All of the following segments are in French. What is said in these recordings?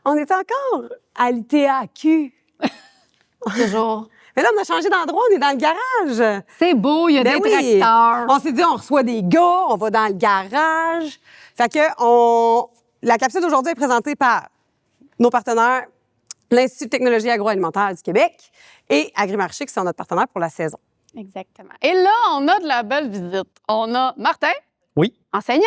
On est encore à l'ITAQ. Toujours. Mais là, on a changé d'endroit, on est dans le garage. C'est beau, il y a Ben des oui. tracteurs. On s'est dit, on reçoit des gars, on va dans le garage. Fait que la capsule d'aujourd'hui est présentée par nos partenaires, l'Institut de technologie agroalimentaire du Québec et Agrimarché, qui sont notre partenaire pour la saison. Exactement. Et là, on a de la belle visite. On a Martin, Oui, enseignant.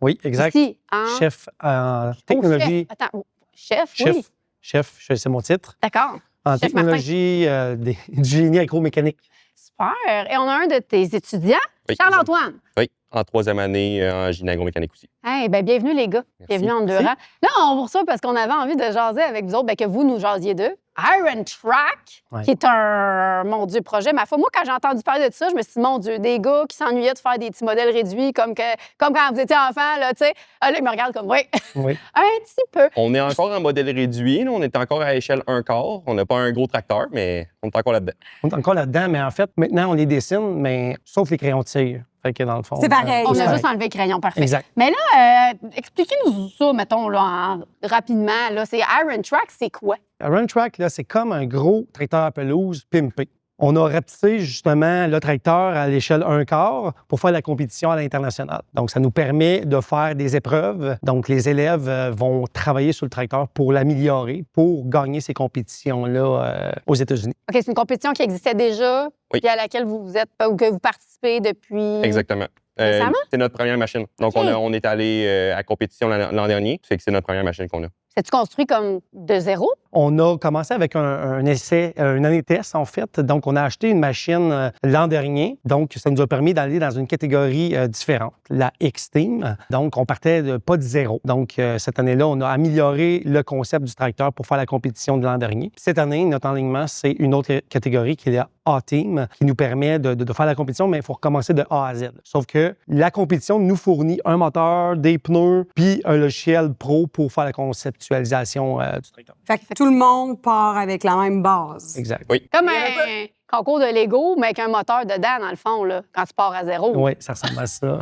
oui, exact. Ici, en... Chef en technologie. Chef. Attends, chef, oui. Chef, c'est mon titre. D'accord. En Chef technologie du génie agromécanique. Super. Et on a un de tes étudiants, Oui, Charles-Antoine. Oui, en troisième année en génie agromécanique aussi. Hey, ben, bienvenue, les gars. Merci. Bienvenue en deux rangs. Là, on vous reçoit parce qu'on avait envie de jaser avec vous autres, ben, que vous nous jasiez d'eux. Iron Track, Ouais. qui est un, mon Dieu, projet. Ma foi, moi, quand j'ai entendu parler de ça, je me suis dit, mon Dieu, des gars qui s'ennuyaient de faire des petits modèles réduits comme quand vous étiez enfant, là, tu sais. Ah, là, ils me regardent comme, oui, Oui. un petit peu. On est encore en modèle réduit. Là. On est encore à échelle 1/4. On n'a pas un gros tracteur, mais on est encore là-dedans. On est encore là-dedans, mais en fait, maintenant, on les dessine, mais sauf les crayons de cire. Fait que dans le fond. C'est pareil. On c'est a pareil. juste enlevé le crayon, parfait. Exact. Mais là, expliquez-nous ça, mettons, là, rapidement. Là, c'est Iron Track, c'est quoi? Run Track, là, c'est comme un gros tracteur à pelouse pimpé. On a rapetissé justement le tracteur à l'échelle 1/4 pour faire la compétition à l'international. Donc, ça nous permet de faire des épreuves. Donc, les élèves vont travailler sur le tracteur pour l'améliorer, pour gagner ces compétitions-là aux États-Unis. OK, c'est une compétition qui existait déjà, Oui. puis à laquelle vous êtes, ou que vous participez depuis... Exactement. Récemment? C'est notre première machine. Donc, OK. on est allé à compétition l'an dernier. Fait que c'est notre première machine qu'on a. C'est-tu construit comme de zéro? On a commencé avec un essai, une année test, en fait. Donc, on a acheté une machine l'an dernier. Donc, ça nous a permis d'aller dans une catégorie différente, la X-Team. Donc, on partait pas de zéro. Donc, cette année-là, on a amélioré le concept du tracteur pour faire la compétition de l'an dernier. Puis cette année, notre enlignement, c'est une autre catégorie qui est la A-Team, qui nous permet de faire la compétition, mais il faut recommencer de A à Z. Sauf que la compétition nous fournit un moteur, des pneus, puis un logiciel pro pour faire la conceptualisation du tracteur. Fait que tout le monde part avec la même base. Exact. Oui. Comme Il y un concours de Lego, mais avec un moteur dedans, dans le fond, là, quand tu pars à zéro. Oui, ça ressemble à ça.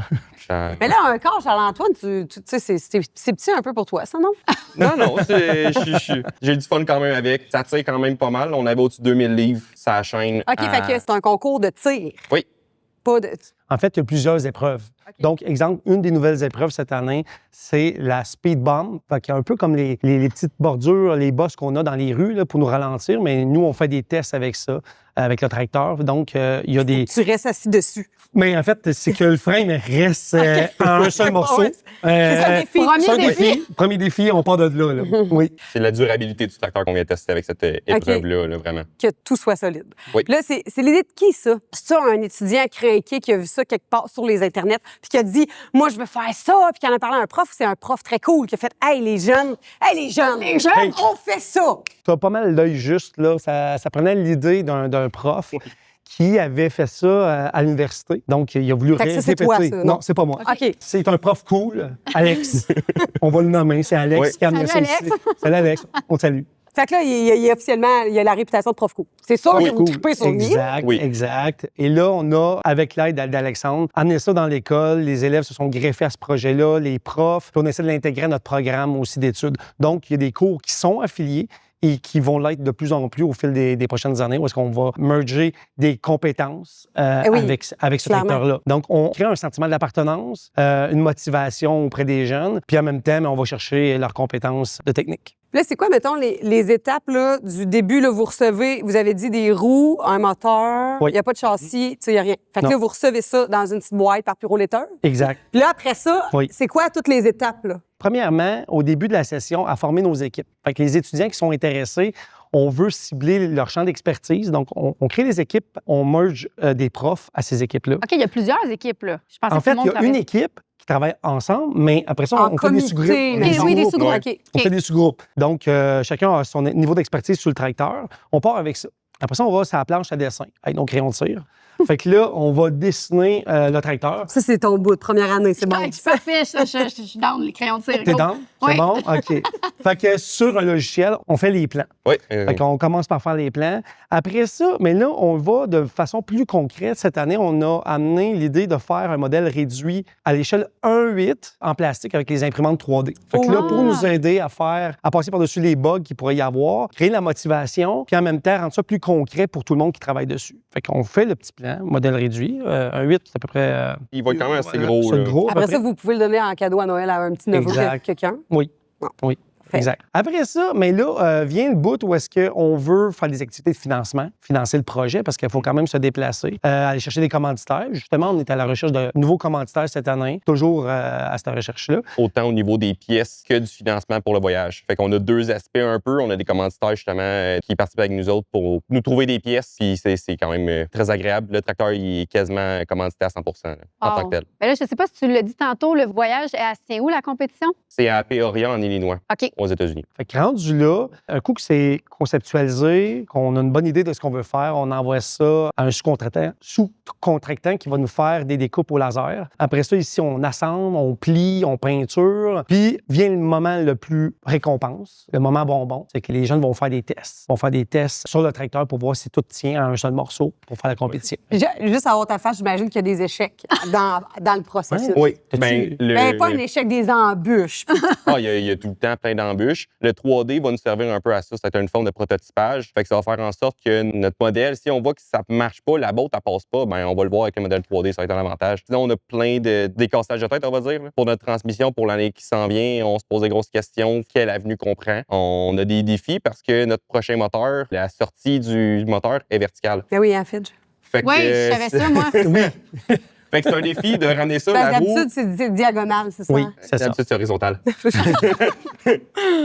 Mais là, un corps, Charles-Antoine, tu sais, c'est petit un peu pour toi, ça, non? Non, j'ai du fun quand même avec. Ça tire quand même pas mal. On avait au-dessus de 2000 livres, ça chaîne. OK, fait que c'est un concours de tir. Oui. Pas de... En fait, il y a plusieurs épreuves. OK. Donc, exemple, une des nouvelles épreuves cette année, c'est la speed bomb. Fait qu'il y a un peu comme les petites bordures, les bosses qu'on a dans les rues là, pour nous ralentir, mais nous, on fait des tests avec ça, avec le tracteur. Donc, il y a des... Tu restes assis dessus. Mais en fait, c'est que le frame reste en un seul morceau. Ouais, c'est ça le défi. Premier C'est un défi. défi. Premier défi, on part de là. là. Oui. C'est la durabilité du tracteur qu'on vient tester avec cette épreuve-là, là, vraiment. Que tout soit solide. Oui. Là, c'est l'idée de qui, ça? C'est ça, un étudiant craqué qui a vu ça quelque part sur les internets, puis qui a dit, moi, je veux faire ça, puis qui en a parlé à un prof, c'est un prof très cool, qui a fait, hey, les jeunes, Hey. on fait ça! Tu as pas mal l'œil juste. Là. Ça prenait l'idée d'un prof qui avait fait ça à l'université. Donc, il a voulu Fait que ça, répéter. c'est toi, ça, non? Non, c'est pas moi. OK. C'est un prof cool, Alex. On va le nommer, c'est Alex Oui. qui a amené Salut, ça Alex. ici. Salut Alex, on te salue. Fait que là, il a officiellement, il a la réputation de prof cool. C'est sûr que vous tripez sur lui. Exact, Oui. exact. Et là, on a, avec l'aide d'Alexandre, amené ça dans l'école. Les élèves se sont greffés à ce projet-là, les profs. Puis on essaie de l'intégrer à notre programme aussi d'études. Donc, il y a des cours qui sont affiliés et qui vont l'être de plus en plus au fil des prochaines années, où est-ce qu'on va merger des compétences oui, avec ce clairement. tracteur-là. Donc, on crée un sentiment d'appartenance, une motivation auprès des jeunes, puis en même temps, on va chercher leurs compétences de technique. Là, c'est quoi, mettons, les étapes là, du début? Là, vous recevez, vous avez dit des roues, un moteur, il Oui. n'y a pas de châssis, il n'y a rien. Fait que Non. là, vous recevez ça dans une petite boîte par pyroletteur. Exact. Puis là, après ça, Oui. c'est quoi toutes les étapes? Là? Premièrement, au début de la session, à former nos équipes. Fait que les étudiants qui sont intéressés, on veut cibler leur champ d'expertise. Donc, on crée des équipes, on merge des profs à ces équipes-là. OK, il y a plusieurs équipes, là. Je pensais En que fait, tout le il monde y a une équipe qui travaille ensemble, mais après ça, En on fait des sous-groupes. comité, OK, mettons. oui, des sous-groupes. Ouais. OK. On fait des sous-groupes. Donc, chacun a son niveau d'expertise sur le tracteur. On part avec ça. Après ça, on va sur la planche à dessin avec nos crayons de cire. Fait que là, on va dessiner le tracteur. Ça, c'est ton bout de première année, c'est bon. C'est parfait, je suis dans les crayons de cire. T'es dans? C'est Ouais. bon? OK. Fait que sur un logiciel, on fait les plans. Oui. Fait qu'on commence par faire les plans. Après ça, mais là, on va de façon plus concrète. Cette année, on a amené l'idée de faire un modèle réduit à l'échelle 1/8 en plastique avec les imprimantes 3D. Fait que là, pour nous aider à passer par-dessus les bugs qu'il pourrait y avoir, créer la motivation, puis en même temps, rendre ça plus concret pour tout le monde qui travaille dessus. Fait qu'on fait le petit plan, modèle réduit. 1/8, c'est à peu près... Il va être quand même assez gros. c'est là. gros, à peu Après près. ça, vous pouvez le donner en cadeau à Noël à un petit neveu Exact. de quelqu'un. Oui. Bon. Oui. Fait. Exact. Après ça, mais là, vient le bout où est-ce qu'on veut faire des activités de financement, financer le projet, parce qu'il faut quand même se déplacer, aller chercher des commanditaires. Justement, on est à la recherche de nouveaux commanditaires cette année, toujours à cette recherche-là. Autant au niveau des pièces que du financement pour le voyage. Fait qu'on a deux aspects un peu. On a des commanditaires justement qui participent avec nous autres pour nous trouver des pièces. Puis c'est quand même très agréable. Le tracteur, il est quasiment commandité à 100 là, en tant que tel. Mais là, je ne sais pas si tu l'as dit tantôt, le voyage, c'est où la compétition? C'est à Peoria, en Illinois, OK. aux États-Unis. Fait que rendu là, un coup que c'est conceptualisé, qu'on a une bonne idée de ce qu'on veut faire, on envoie ça à un sous-contractant qui va nous faire des découpes au laser. Après ça, ici, on assemble, on plie, on peinture. Puis vient le moment le plus récompense, le moment bonbon. C'est que les jeunes vont faire des tests. Ils vont faire des tests sur le tracteur pour voir si tout tient à un seul morceau pour faire la compétition. Juste à haute face, j'imagine qu'il y a des échecs dans le processus. Oui. T'as-tu- Pas un échec des embûches. Il y a tout le temps plein d'embûches. Le 3D va nous servir un peu à ça. C'est une forme de prototypage. Fait que ça va faire en sorte que notre modèle, si on voit que ça ne marche pas, la boîte, elle passe pas, ben on va le voir avec le modèle 3D, ça va être un avantage. Sinon, on a plein de décassages de tête, on va dire. Pour notre transmission, pour l'année qui s'en vient, on se pose des grosses questions. Quelle avenue qu'on prend? On a des défis parce que notre prochain moteur, la sortie du moteur est verticale. Ben oui, hein, Fidge. Fait que, Oui, je savais ça, moi. Fait que c'est un défi de ramener ça, Parce la roue. d'habitude, c'est diagonal, c'est ça? Oui, c'est ça. D'habitude, c'est horizontal.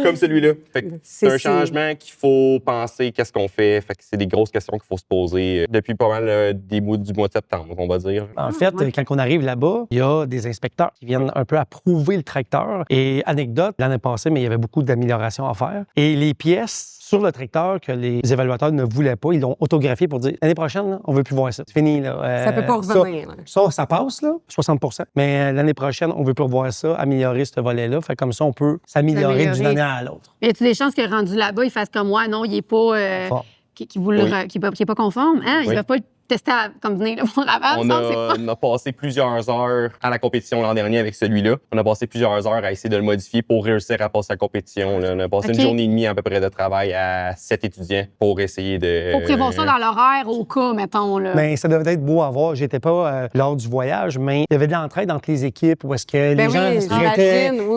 Comme celui-là. Fait que c'est un C'est- changement qu'il faut penser, qu'est-ce qu'on fait. Fait que c'est des grosses questions qu'il faut se poser depuis pas mal du mois de septembre, on va dire. En fait, quand on arrive là-bas, il y a des inspecteurs qui viennent un peu approuver le tracteur. Et anecdote, l'année passée, mais il y avait beaucoup d'améliorations à faire. Et les pièces sur le tracteur que les évaluateurs ne voulaient pas, ils l'ont autographié pour dire l'année prochaine, là, on ne veut plus voir ça. C'est fini. Là. Ça peut pas revenir. là. Ça passe, là, 60 mais l'année prochaine, on ne veut plus revoir ça, améliorer ce volet-là. Fait comme ça, on peut s'améliorer d'une année à l'autre. Y a-tu des chances que rendu là-bas, ils fassent comme moi? Non, il n'est pas. Fort. Qui est pas conforme. Hein? Ils ne Oui. peuvent pas le tester comme venir le voir avant. On a passé plusieurs heures à la compétition l'an dernier avec celui-là. On a passé plusieurs heures à essayer de le modifier pour réussir à passer la compétition. Là. On a passé OK. une journée et demie à peu près de travail à 7 étudiants pour essayer de... Faut prévoir ça dans l'horaire au cas, mettons. Là. Mais ça devait être beau à voir. J'étais pas lors du voyage, mais il y avait de l'entraide entre les équipes où est-ce que Ben les gens oui, se prêtaient j'imagine,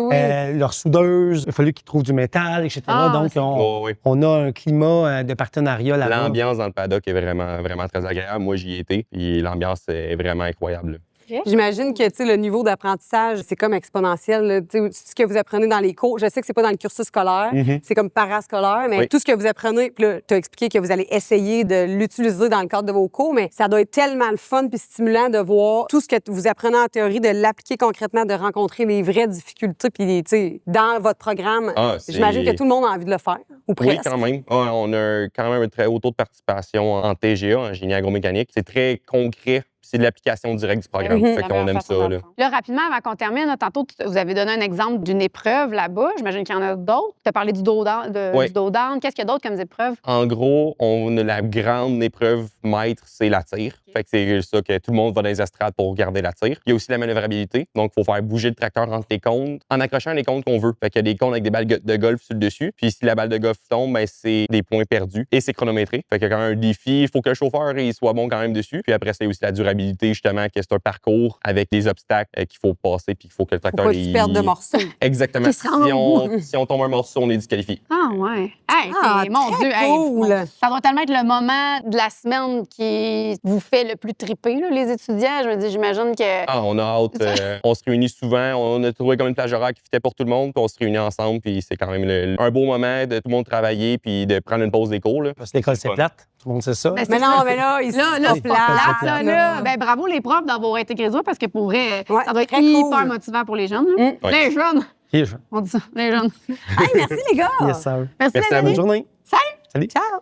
oui. leur soudeuse. Il a fallu qu'ils trouvent du métal, etc. Ah, Donc, c'est Oh, oui. on a un climat de partenariat là-bas. L'ambiance dans le paddock est vraiment, vraiment très agréable. Moi, j'y ai été. Puis l'ambiance est vraiment incroyable. J'imagine que le niveau d'apprentissage, c'est comme exponentiel. Là. Ce que vous apprenez dans les cours, je sais que c'est pas dans le cursus scolaire, c'est comme parascolaire, mais Oui. tout ce que vous apprenez, puis là, tu as expliqué que vous allez essayer de l'utiliser dans le cadre de vos cours, mais ça doit être tellement le fun puis stimulant de voir tout ce que vous apprenez en théorie, de l'appliquer concrètement, de rencontrer les vraies difficultés, puis dans votre programme. J'imagine que tout le monde a envie de le faire, ou presque. Oui, quand même. On a quand même un très haut taux de participation en TGA, en génie agromécanique. C'est très concret. C'est de l'application directe du programme. Fait qu'on aime ça. Là. Là, rapidement, avant qu'on termine, là, tantôt, vous avez donné un exemple d'une épreuve là-bas. J'imagine qu'il y en a d'autres. Tu as parlé du dos down. Oui. Du dos down. Qu'est-ce qu'il y a d'autre comme épreuve? En gros, on a la grande épreuve maître, c'est la tire. Fait que c'est ça que tout le monde va dans les estrades pour regarder la tire. Il y a aussi la manœuvrabilité. Donc, il faut faire bouger le tracteur entre les cônes en accrochant les cônes qu'on veut. Fait qu'il y a des cônes avec des balles de golf sur le dessus. Puis si la balle de golf tombe, ben, c'est des points perdus et c'est chronométré. Fait qu'il y a quand même un défi. Il faut que le chauffeur il soit bon quand même dessus. Puis après, c'est aussi la durabilité, justement, que c'est un parcours avec des obstacles qu'il faut passer puis qu'il faut que le Faut tracteur... pas que tu perdes de morceaux. Exactement. Qui se rend Si on tombe un morceau, on est disqualifié. Ah, ouais. Hey, c'est, mon très Dieu. Hey, cool. ça doit tellement être le moment de la semaine qui vous fait le plus triper, là, les étudiants. Je veux dire, j'imagine que. Ah, on a hâte. On se réunit souvent. On a trouvé comme une plage horaire qui fitait pour tout le monde. Puis on se réunit ensemble. Puis c'est quand même un beau moment de tout le monde travailler puis de prendre une pause des cours. Là. Parce que l'école, c'est plate. Tout le monde sait ça. Ben, Mais non, mais là, ici, Là, c'est c'est pas pas plate. plate, ça, là. Ben, bravo les profs d'avoir intégré ça parce que pour vrai, Ouais, ça doit être très hyper cool. motivant pour les jeunes. là. Ouais. Les jeunes, Yes, on dit ça, les jeunes. Hey, merci les gars. yes, sir. Merci, Merci à Valérie. Bonne journée. Salut. Salut. Ciao.